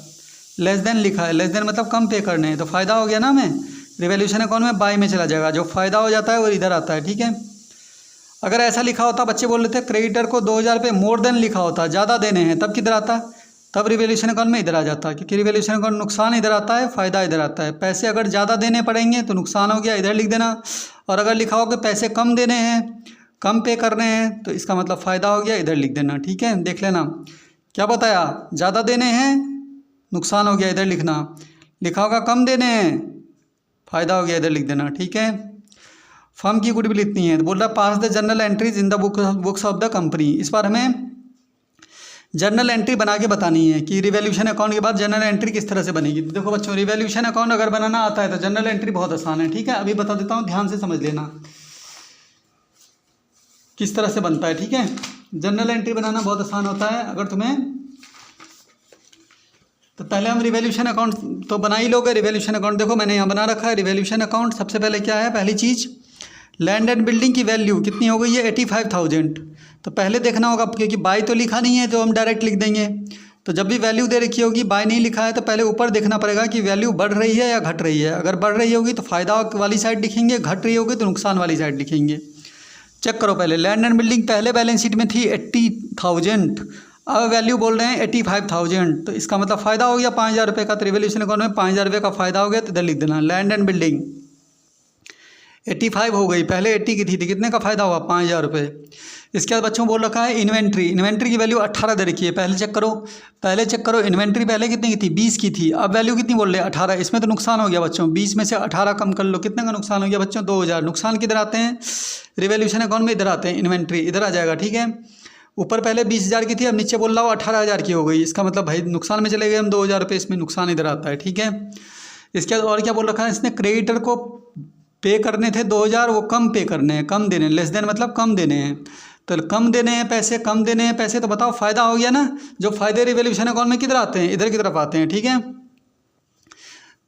लेस देन लिखा है, लेस देन मतलब कम पे करने हैं, तो फ़ायदा हो गया ना। हमें रिवैल्यूएशन अकाउंट में बाई में चला जाएगा, जो फ़ायदा हो जाता है वो इधर आता है, ठीक है। अगर ऐसा लिखा होता, बच्चे बोल रहे थे क्रेडिटर को 2,000 रुपये मोर देन लिखा होता, ज़्यादा देने हैं, तब किधर आता? तब रिवैल्यूएशन अकाउंट में इधर आ जाता है, क्योंकि रिवैल्यूएशन अकाउंट नुकसान इधर आता है, फ़ायदा इधर आता है। पैसे अगर ज़्यादा देने पड़ेंगे तो नुकसान हो गया, इधर लिख देना। और अगर लिखा हो कि पैसे कम देने हैं, कम पे करने हैं, तो इसका मतलब फ़ायदा हो गया, इधर लिख देना, ठीक है। देख लेना क्या बताया, ज़्यादा देने हैं नुकसान हो गया, इधर लिखना। लिखा होगा कम देने हैं, फ़ायदा हो गया, इधर लिख देना, ठीक है। फर्म की गुडविल इतनी है, तो बोल रहा pass the journal entries in the books of the company. इस बार हमें जर्नल एंट्री बना के बतानी है कि रिवैल्यूएशन अकाउंट के बाद जर्नल एंट्री किस तरह से बनेगी। तो देखो बच्चों, रिवैल्यूएशन अकाउंट अगर बनाना आता है तो जर्नल एंट्री बहुत आसान है, ठीक है। अभी बता देता हूँ, ध्यान से समझ लेना किस तरह से बनता है, ठीक है। जर्नल एंट्री बनाना बहुत आसान होता है अगर तुम्हें, तो पहले हम रिवैल्यूएशन अकाउंट तो बना ही लोगे। रिवैल्यूएशन अकाउंट देखो मैंने यहाँ बना रखा है। रिवैल्यूएशन अकाउंट सबसे पहले क्या है, पहली चीज़ लैंड एंड बिल्डिंग की वैल्यू कितनी हो गई है 85,000। तो पहले देखना होगा, क्योंकि बाई तो लिखा नहीं है तो हम डायरेक्ट लिख देंगे। तो जब भी वैल्यू दे रखी होगी, बाई नहीं लिखा है, तो पहले ऊपर देखना पड़ेगा कि वैल्यू बढ़ रही है या घट रही है। अगर बढ़ रही होगी तो फ़ायदा वाली साइड लिखेंगे, घट रही होगी तो नुकसान वाली साइड लिखेंगे। चेक करो पहले, लैंड एंड बिल्डिंग पहले बैलेंस शीट में थी 80,000, अब वैल्यू बोल रहे हैं 85,000, तो इसका मतलब फ़ायदा हो गया 5,000 रुपये का। तो रिवैल्यूएशन अकाउंट में 5,000 रुपये का फ़ायदा हो गया, तो इधर लिख देना लैंड एंड बिल्डिंग 85 हो गई, पहले 80 की थी, तो कितने का फ़ायदा हुआ 5,000 रुपये। इसके बाद बच्चों बोल रखा है इन्वेंट्री, इन्वेंट्री की वैल्यू 18 दे रखी है। पहले चेक करो इन्वेंट्री पहले कितनी की थी 20 की थी, अब वैल्यू कितनी बोल रहे हैं 18। इसमें तो नुकसान हो गया बच्चों, 20 में से 18 कम कर लो, कितने का नुकसान हो गया बच्चों 2,000। नुकसान किधर आते हैं, रिवैल्यूएशन अकाउंट में इधर आते हैं, इन्वेंट्री इधर आ जाएगा, ठीक है। ऊपर पहले 20,000 की थी, अब नीचे बोल रहा हो 18,000 की हो गई। इसका मतलब भाई नुकसान में चले गए हम 2,000 रुपये, इसमें नुकसान इधर आता है, ठीक है। इसके बाद और क्या बोल रखा है इसने, क्रेडिटर को पे करने थे 2,000, वो कम पे करने हैं, कम देने, लेस देन मतलब कम देने हैं। तो कम देने हैं पैसे, कम देने हैं पैसे, तो बताओ फ़ायदा हो गया ना। जो फ़ायदे रिवैल्यूएशन अकाउंट में किधर आते हैं, इधर की तरफ आते हैं, ठीक है।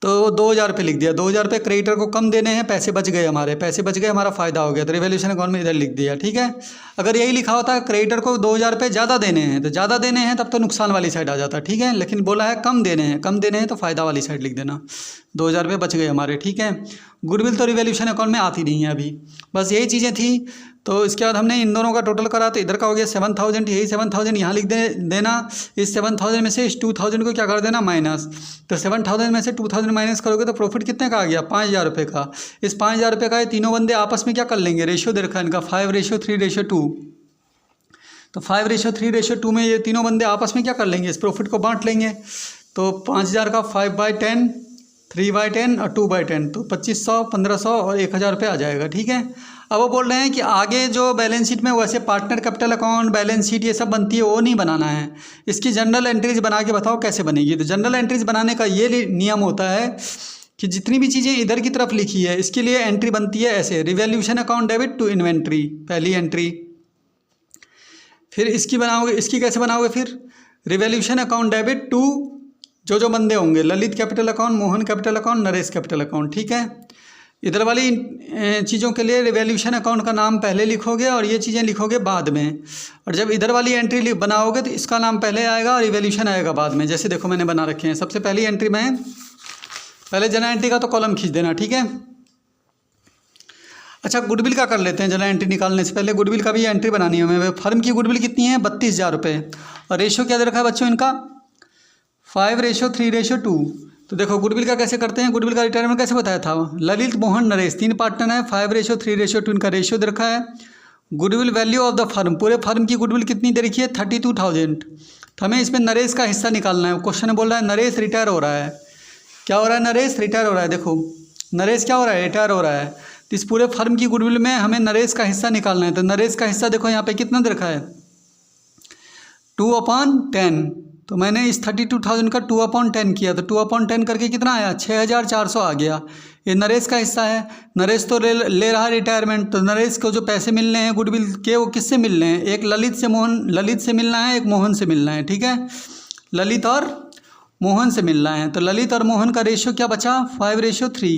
तो 2,000 रुपये लिख दिया, 2,000 रुपये क्रेडिटर को कम देने हैं, पैसे बच गए, हमारे पैसे बच गए, हमारा फ़ायदा हो गया, तो रिवैल्यूएशन अकाउंट में इधर लिख दिया, ठीक है। अगर यही लिखा होता है क्रेडिटर को 2,000 रुपये ज़्यादा देने हैं, तो ज़्यादा देने हैं तब तो नुकसान वाली साइड आ जाता, ठीक है। लेकिन बोला है कम देने हैं, कम देने हैं तो फ़ायदा वाली साइड लिख देना, 2,000 रुपये बच गए हमारे, ठीक है। गुडविल तो रिवैल्यूएशन अकाउंट में आती नहीं है अभी, बस यही चीज़ें थी। तो इसके बाद हमने इन दोनों का टोटल करा, तो इधर का हो गया 7,000, यही 7,000 यहाँ लिख देना। इस 7,000 में से इस 2,000 को क्या कर देना माइनस, तो 7,000 में से 2,000 माइनस करोगे तो प्रॉफिट कितने का आ गया 5,000 रुपये का। इस 5,000 रुपये का ये तीनों बंदे आपस में क्या कर लेंगे, रेशियो दे रखा है इनका 5:3:2। तो 5:3:2 में ये तीनों बंदे आपस में क्या कर लेंगे, इस प्रॉफिट को बांट लेंगे। तो 5,000 का 5/10, 3/10 और 2/10, तो 2,500, 1,500 और 1,000 रुपये आ जाएगा, ठीक है। अब वो बोल रहे हैं कि आगे जो बैलेंस शीट में वैसे partner capital account, balance sheet ये सब बनती है, वो नहीं बनाना है, इसकी जनरल एंट्रीज बना के बताओ कैसे बनेगी। तो जनरल एंट्रीज बनाने का ये नियम होता है कि जितनी भी चीज़ें इधर की तरफ लिखी है इसके लिए एंट्री बनती है ऐसे, revaluation account debit to inventory, पहली एंट्री। फिर इसकी बनाओगे, इसकी कैसे बनाओगे, फिर रिवैल्यूएशन अकाउंट डेबिट टू जो बंदे होंगे, Lalit capital account, Mohan capital account, Naresh capital account, ठीक है। इधर वाली चीज़ों के लिए रिवैल्यूएशन अकाउंट का नाम पहले लिखोगे और ये चीज़ें लिखोगे बाद में। और जब इधर वाली एंट्री बनाओगे तो इसका नाम पहले आएगा और रिवैल्यूएशन आएगा बाद में। जैसे देखो मैंने बना रखे हैं, सबसे पहली एंट्री में पहले जनरल एंट्री का तो कॉलम खींच देना, ठीक है। अच्छा गुडविल का कर लेते हैं जरा, एंट्री निकालने से पहले गुडविल का भी एंट्री बनानी है हमें। फर्म की गुडविल कितनी है 32,000 रुपये, और रेशो क्या दे रखा है बच्चों इनका 5:3:2। तो देखो गुडविल का कैसे करते हैं, गुडविल का रिटायरमेंट कैसे बताया था, ललित मोहन नरेश 3 पार्टनर है, 5:3:2 इनका रेशियो दे रखा है। Goodwill value of the firm, पूरे फर्म की गुडविल कितनी दे रखी है 32,000। तो हमें इसमें नरेश का हिस्सा निकालना है। क्वेश्चन में बोल रहा है नरेश रिटायर हो रहा है, क्या हो रहा है, नरेश रिटायर हो रहा है। देखो नरेश क्या हो रहा है, रिटायर हो रहा है। तो इस पूरे फर्म की गुडविल में हमें नरेश का हिस्सा निकालना है। तो नरेश का हिस्सा देखो यहाँ पे कितना दे रखा है 2/10। तो मैंने इस 32,000 का 2/10 किया, तो 2/10 करके कितना आया 6,400 आ गया। ये नरेश का हिस्सा है। नरेश तो ले रहा है रिटायरमेंट, तो नरेश को जो पैसे मिलने हैं गुडविल के वो किससे मिलने हैं, एक ललित से मिलना है, एक मोहन से मिलना है। ठीक है, ललित और मोहन से मिलना है। तो ललित और मोहन का रेशियो क्या बचा 5:3।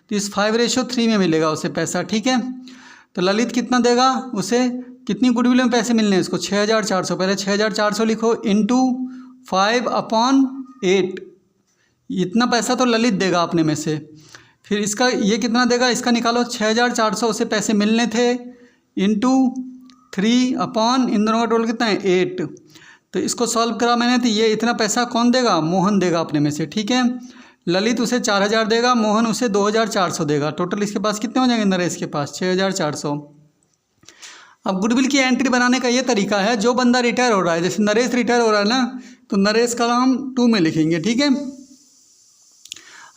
तो इस 5:3 में मिलेगा उसे पैसा। ठीक है, तो ललित कितना देगा, उसे कितनी गुडविल में पैसे मिलने हैं इसको 6,400। पहले 6,400 लिखो इंटू 5/8, इतना पैसा तो ललित देगा अपने में से। फिर इसका ये कितना देगा, इसका निकालो 6,400 उसे पैसे मिलने थे इंटू 3 इन दोनों का टोटल कितना है 8। तो इसको सॉल्व करा मैंने, तो ये इतना पैसा कौन देगा, मोहन देगा अपने में से। ठीक है, ललित उसे 4,000 देगा, मोहन उसे 2,400 देगा। टोटल इसके पास कितने हो जाएंगे, नरेश के पास 6,400। अब गुडविल की एंट्री बनाने का ये तरीका है, जो बंदा रिटायर हो रहा है, जैसे नरेश रिटायर हो रहा है ना, तो नरेश का नाम 2 में लिखेंगे। ठीक है,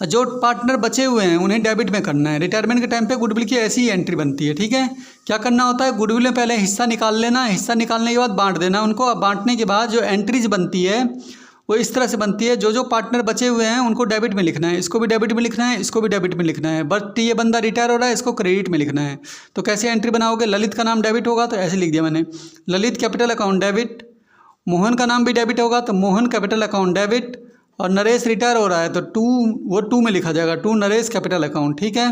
जो पार्टनर बचे हुए हैं उन्हें डेबिट में करना है। रिटायरमेंट के टाइम पे गुडविल की ऐसी ही एंट्री बनती है। ठीक है, क्या करना होता है, गुडविल में पहले हिस्सा निकाल लेना, हिस्सा निकालने के बाद बांट देना उनको। अब बांटने के बाद जो एंट्रीज बनती है वो इस तरह से बनती है, जो पार्टनर बचे हुए हैं उनको डेबिट में लिखना है, इसको भी डेबिट में लिखना है, इसको भी डेबिट में लिखना है। बट ये बंदा रिटायर हो रहा है, इसको क्रेडिट में लिखना है। तो कैसे एंट्री बनाओगे, ललित का नाम डेबिट होगा तो ऐसे लिख दिया मैंने, Lalit capital account debit. Mohan का नाम भी डेबिट होगा तो मोहन कैपिटल अकाउंट डेबिट। और नरेश रिटायर हो रहा है तो 2 में लिखा जाएगा, 2 नरेश कैपिटल अकाउंट। ठीक है,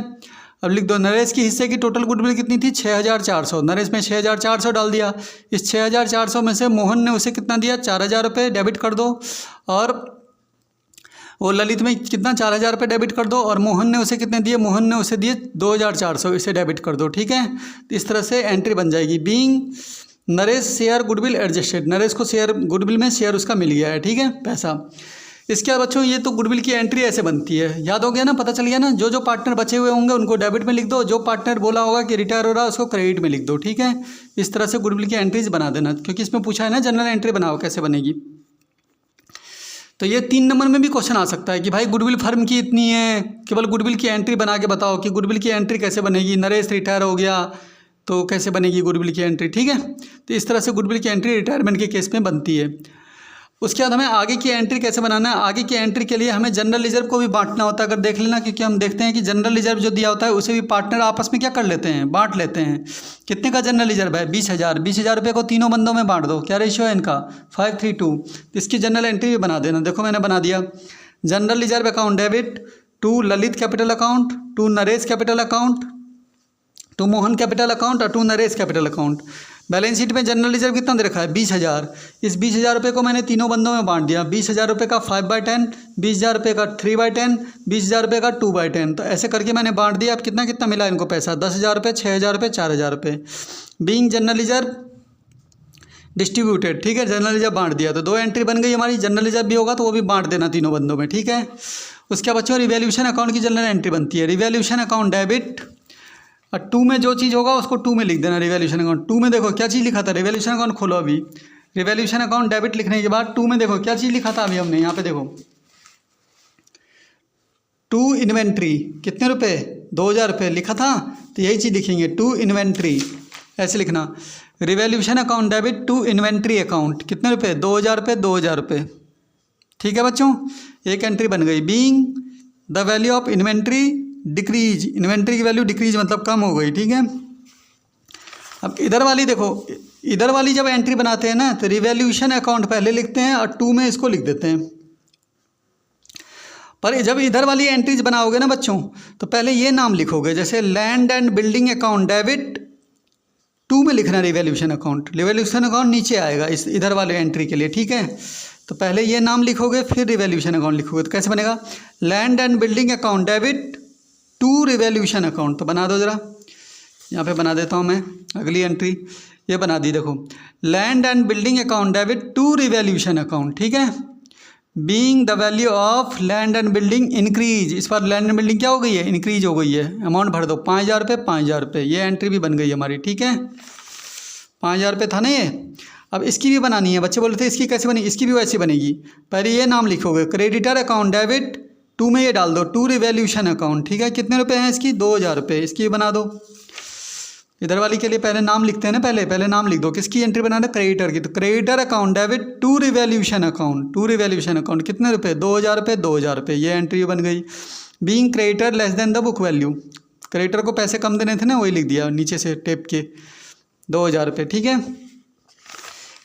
अब लिख दो नरेश की हिस्से की टोटल गुडविल कितनी थी 6,400। नरेश में 6,400 डाल दिया। इस 6,400 में से मोहन ने उसे कितना दिया 4,000 रुपये डेबिट कर दो, और वो ललित में कितना 4,000 रुपये डेबिट कर दो, और मोहन ने उसे कितने दिए, मोहन ने उसे दिए 2,400, इसे डेबिट कर दो। ठीक है, तो इस तरह से एंट्री बन जाएगी। Being Naresh share goodwill adjusted, Naresh को शेयर गुडविल में शेयर उसका मिल गया है। ठीक है, पैसा। इसके बाद बच्चों ये तो गुडविल की एंट्री ऐसे बनती है, याद हो गया ना, पता चल गया ना। जो पार्टनर बचे हुए होंगे उनको डेबिट में लिख दो, जो पार्टनर बोला होगा कि रिटायर हो रहा है उसको क्रेडिट में लिख दो। ठीक है, इस तरह से गुडविल की एंट्रीज बना देना, क्योंकि इसमें पूछा है ना जनरल एंट्री बनाओ कैसे बनेगी। तो ये 3 नंबर में भी क्वेश्चन आ सकता है कि भाई गुडविल फर्म की इतनी है, केवल गुडविल की एंट्री बना के बताओ कि गुडविल की एंट्री कैसे बनेगी। नरेश रिटायर हो गया तो कैसे बनेगी गुडविल की एंट्री। ठीक है, तो इस तरह से गुडविल की एंट्री रिटायरमेंट के केस में बनती है। उसके बाद हमें आगे की एंट्री कैसे बनाना है, आगे की एंट्री के लिए हमें जनरल रिजर्व को भी बांटना होता है। अगर देख लेना, क्योंकि हम देखते हैं कि जनरल रिजर्व जो दिया होता है उसे भी पार्टनर आपस में क्या कर लेते हैं, बांट लेते हैं। कितने का जनरल रिजर्व है 20,000 रुपये को तीनों बंदों में बांट दो। क्या रेशियो है इनका 5:3:2। इसकी जनरल एंट्री भी बना देना। देखो मैंने बना दिया, general reserve account debit 2 Lalit capital account, 2 Naresh capital account, 2 Mohan capital account और 2 Naresh capital account. Balance sheet में जनरल रिजर्व कितना दे रखा है 20,000। इस 20,000 रुपये को मैंने तीनों बंदों में बांट दिया। 20,000 रुपये का 5/10, 20,000 रुपये का 3/10, 20,000 रुपये का 2/10। तो ऐसे करके मैंने बांट दिया। अब कितना कितना मिला इनको पैसा 10,000 रुपये, 6,000 रुपये, 4,000 रुपये। Being general reserve distributed. ठीक है, जनरल रिजर्व बांट दिया तो 2 एंट्री बन गई हमारी। जनरल रिजर्व भी होगा तो वो भी बांट देना तीनों बंदों में। ठीक है, उसके बाद बच्चों रिवैल्यूएशन अकाउंट की जनरल एंट्री बनती है। रिवैल्यूएशन अकाउंट डेबिट, और 2 में जो चीज़ होगा उसको 2 में लिख देना। रिवैल्यूएशन अकाउंट 2 में देखो क्या चीज़ लिखा था, रिवैल्यूएशन अकाउंट खोलो अभी। रिवैल्यूएशन अकाउंट डेबिट लिखने के बाद 2 में देखो क्या चीज़ लिखा था अभी हमने, यहाँ पे देखो 2 इन्वेंट्री कितने रुपए 2,000 रुपये लिखा था, तो यही चीज़ लिखेंगे 2 इन्वेंट्री, ऐसे लिखना। Revaluation account debit 2 inventory account कितने रुपये 2,000 रुपये, 2,000 रुपये। ठीक है बच्चों, एक एंट्री बन गई। Being the value of inventory decrease, inventory की वैल्यू डिक्रीज मतलब कम हो गई। ठीक है, अब इधर वाली देखो, इधर वाली जब एंट्री बनाते हैं ना तो रिवैल्यूएशन अकाउंट पहले लिखते हैं और 2 में इसको लिख देते हैं। पर जब इधर वाली एंट्रीज बनाओगे ना बच्चों तो पहले ये नाम लिखोगे, जैसे land and building account debit 2 में लिखना रिवैल्यूएशन अकाउंट। रिवैल्यूएशन अकाउंट नीचे आएगा इस इधर वाले एंट्री के लिए। ठीक है, तो पहले ये नाम लिखोगे फिर रिवैल्यूएशन अकाउंट लिखोगे। तो कैसे बनेगा, land and building account debit 2 revaluation account. तो बना दो ज़रा, यहाँ पे बना देता हूँ मैं अगली एंट्री, ये बना दी देखो, land and building account debit to revaluation account, ठीक है। Being the value of land and building increase, इस बार लैंड एंड बिल्डिंग क्या हो गई है, इंक्रीज हो गई है। अमाउंट भर दो 5,000 रुपये 5,000 रुपये, ये एंट्री भी बन गई हमारी, ठीक है। 5,000 रुपये था ना ये। अब इसकी भी बनानी है, बच्चे बोल रहे थे इसकी कैसे बनी, इसकी भी वैसे बनेगी। पहले ये नाम लिखोगे, क्रेडिटर अकाउंट डेबिट टू में ये डाल दो टू रिवैल्यूएशन अकाउंट, ठीक है। कितने रुपए हैं इसकी, 2,000 रुपये, इसकी भी बना दो। इधर वाली के लिए पहले नाम लिखते हैं ना, पहले नाम लिख दो, किसकी एंट्री बनाना, क्रेडिटर की। तो creditor account debit to revaluation account, to revaluation account कितने रुपए, 2,000 रुपये 2,000 रुपये, ये एंट्री बन गई। Being creditor less than the book value, creditor को पैसे कम देने थे ना, वही लिख दिया नीचे से टेप के 2,000 रुपये, ठीक है।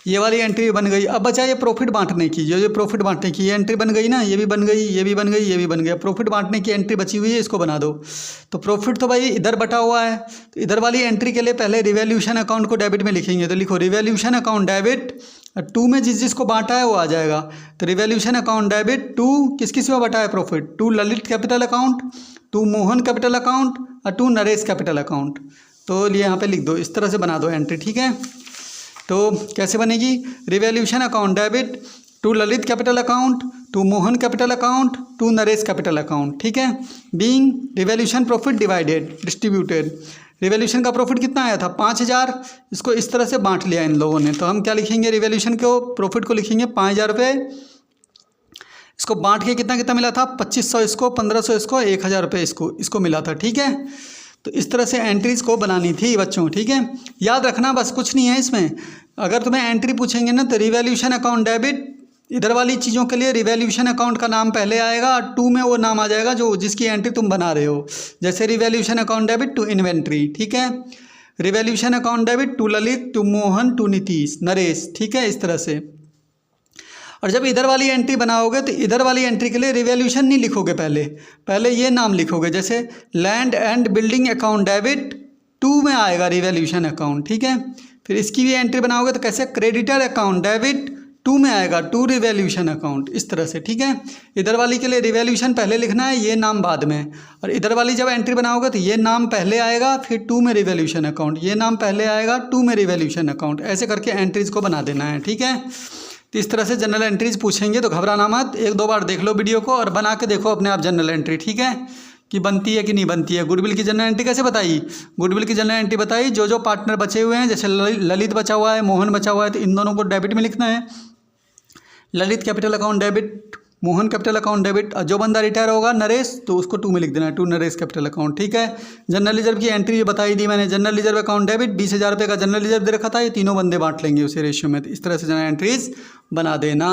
ये वाली एंट्री बन गई। अब बचा ये प्रॉफिट बांटने की, जो प्रॉफिट बांटने की ये एंट्री बन गई ना, ये भी बन गई, ये भी बन गई, ये भी बन गया। प्रॉफिट बांटने की एंट्री बची हुई है, इसको बना दो। तो प्रॉफिट तो भाई इधर बटा हुआ है, तो इधर वाली एंट्री के लिए पहले रिवैल्यूएशन अकाउंट को डेबिट में लिखेंगे। तो लिखो रिवैल्यूएशन अकाउंट डेबिट, टू में जिसको बांटा है वो आ जाएगा। तो रिवैल्यूएशन अकाउंट डेबिट टू किस में बटा है profit, to Lalit capital account, to Mohan capital account और टू नरेश कैपिटल अकाउंट। तो ये यहाँ पे लिख दो, इस तरह से बना दो एंट्री, ठीक है। तो कैसे बनेगी, revaluation account debit to Lalit capital account, to Mohan capital account, to Naresh capital account, ठीक है। Being revaluation profit divided distributed, revaluation का प्रॉफिट कितना आया था 5,000, इसको इस तरह से बांट लिया इन लोगों ने। तो हम क्या लिखेंगे, रिवैल्यूएशन को प्रॉफिट को लिखेंगे 5,000 रुपये, इसको बांट के कितना कितना मिला था, 2,500 इसको, 1,500 इसको, 1,000 रुपये इसको मिला था, ठीक है। तो इस तरह से एंट्रीज को बनानी थी बच्चों, ठीक है। याद रखना बस, कुछ नहीं है इसमें। अगर तुम्हें एंट्री पूछेंगे ना तो रिवैल्यूएशन अकाउंट डेबिट, इधर वाली चीज़ों के लिए रिवैल्यूएशन अकाउंट का नाम पहले आएगा और टू में वो नाम आ जाएगा जो जिसकी एंट्री तुम बना रहे हो। जैसे revaluation account debit to inventory, ठीक है। Revaluation account debit to Lalit, to Mohan, to Nitish, Naresh, ठीक है, इस तरह से। और जब इधर वाली एंट्री बनाओगे तो इधर वाली एंट्री के लिए रिवैल्यूएशन नहीं लिखोगे, पहले ये नाम लिखोगे। जैसे land and building account debit to में आएगा रिवैल्यूएशन अकाउंट, ठीक है। फिर इसकी भी एंट्री बनाओगे तो कैसे, क्रेडिटर अकाउंट डेबिट टू में आएगा टू रिवैल्यूएशन अकाउंट, इस तरह से, ठीक है। इधर वाली के लिए रिवैल्यूएशन पहले लिखना है, ये नाम बाद में। और इधर वाली जब एंट्री बनाओगे तो ये नाम पहले आएगा, फिर टू में रिवैल्यूएशन अकाउंट, ये नाम पहले आएगा, टू में रिवैल्यूएशन अकाउंट, ऐसे करके एंट्रीज को बना देना है, ठीक है। तो इस तरह से जनरल एंट्रीज पूछेंगे तो घबराना मत, 1-2 बार देख लो वीडियो को और बना के देखो अपने आप जनरल एंट्री, ठीक है, कि बनती है कि नहीं बनती है। गुडविल की जनरल एंट्री कैसे बताई, गुडविल की जनरल एंट्री बताई, जो पार्टनर बचे हुए हैं, जैसे ललित बचा हुआ है, मोहन बचा हुआ है, तो इन दोनों को डेबिट में लिखना है। Lalit capital account debit, Mohan capital account debit, और जो बंदा रिटायर होगा नरेश, तो उसको टू में लिख देना है, टू नरेश कैपिटल अकाउंट, ठीक है। जनरल रिजर्व की एंट्री बताई दी मैंने, जनरल रिजर्व अकाउंट डेबिट 20,000 रुपये का जनरल रिजर्व दे रखा था, ये तीनों बंदे बांट लेंगे उसी रेशियो में। तो इस तरह से जनरल एंट्रीज बना देना।